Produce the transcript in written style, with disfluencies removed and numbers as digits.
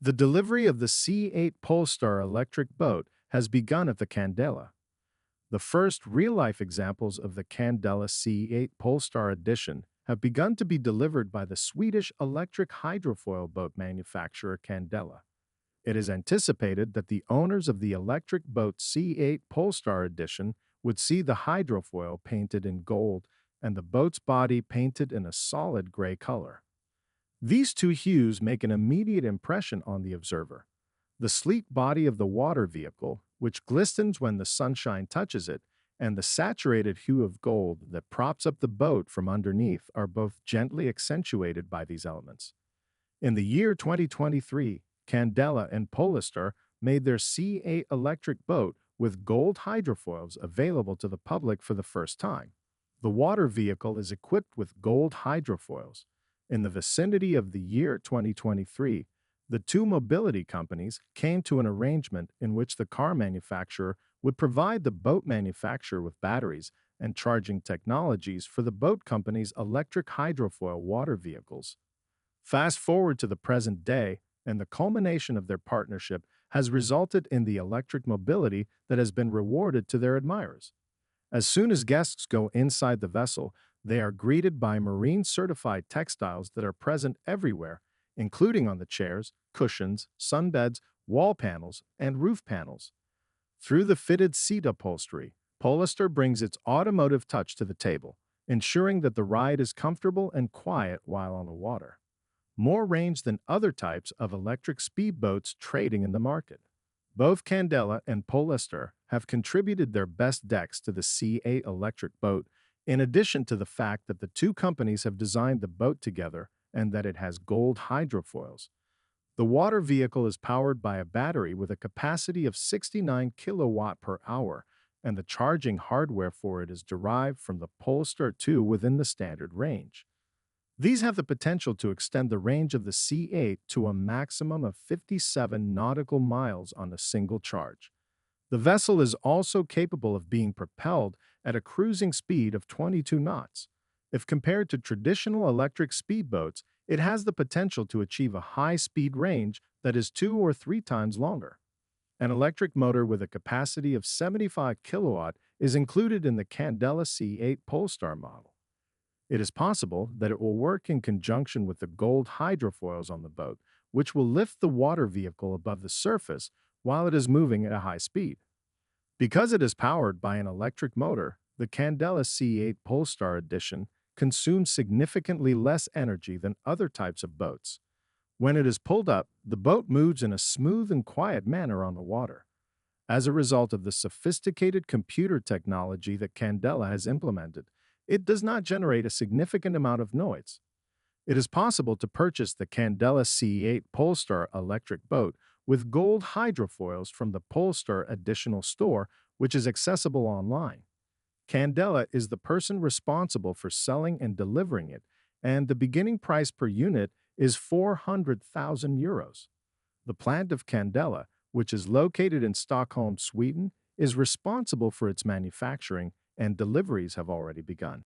The delivery of the C-8 Polestar electric boat has begun at the Candela. The first real-life examples of the Candela C-8 Polestar edition have begun to be delivered by the Swedish electric hydrofoil boat manufacturer Candela. It is anticipated that the owners of the electric boat C-8 Polestar edition would see the hydrofoil painted in gold and the boat's body painted in a solid gray color. These two hues make an immediate impression on the observer. The sleek body of the water vehicle, which glistens when the sunshine touches it, and the saturated hue of gold that props up the boat from underneath are both gently accentuated by these elements. In the year 2023, Candela and Polestar made their C8 electric boat with gold hydrofoils available to the public for the first time. The water vehicle is equipped with gold hydrofoils. In the vicinity of the year 2023, the two mobility companies came to an arrangement in which the car manufacturer would provide the boat manufacturer with batteries and charging technologies for the boat company's electric hydrofoil water vehicles. Fast forward to the present day, and the culmination of their partnership has resulted in the electric mobility that has been rewarded to their admirers. As soon as guests go inside the vessel, they are greeted by marine-certified textiles that are present everywhere, including on the chairs, cushions, sunbeds, wall panels, and roof panels. Through the fitted seat upholstery, Polestar brings its automotive touch to the table, ensuring that the ride is comfortable and quiet while on the water. More range than other types of electric speedboats trading in the market. Both Candela and Polestar have contributed their best decks to the C8 electric boat, in addition to the fact that the two companies have designed the boat together and that it has gold hydrofoils. The water vehicle is powered by a battery with a capacity of 69 kilowatt per hour, and the charging hardware for it is derived from the Polestar 2 within the standard range. These have the potential to extend the range of the C8 to a maximum of 57 nautical miles on a single charge. The vessel is also capable of being propelled at a cruising speed of 22 knots. If compared to traditional electric speedboats, it has the potential to achieve a high-speed range that is 2 or 3 times longer. An electric motor with a capacity of 75 kilowatt is included in the Candela C8 Polestar model. It is possible that it will work in conjunction with the gold hydrofoils on the boat, which will lift the water vehicle above the surface while it is moving at a high speed. Because it is powered by an electric motor, the Candela C8 Polestar edition consumes significantly less energy than other types of boats. When it is pulled up, the boat moves in a smooth and quiet manner on the water. As a result of the sophisticated computer technology that Candela has implemented, it does not generate a significant amount of noise. It is possible to purchase the Candela C8 Polestar electric boat with gold hydrofoils from the Polestar additional store, which is accessible online. Candela is the person responsible for selling and delivering it, and the beginning price per unit is 400,000 euros. The plant of Candela, which is located in Stockholm, Sweden, is responsible for its manufacturing, and deliveries have already begun.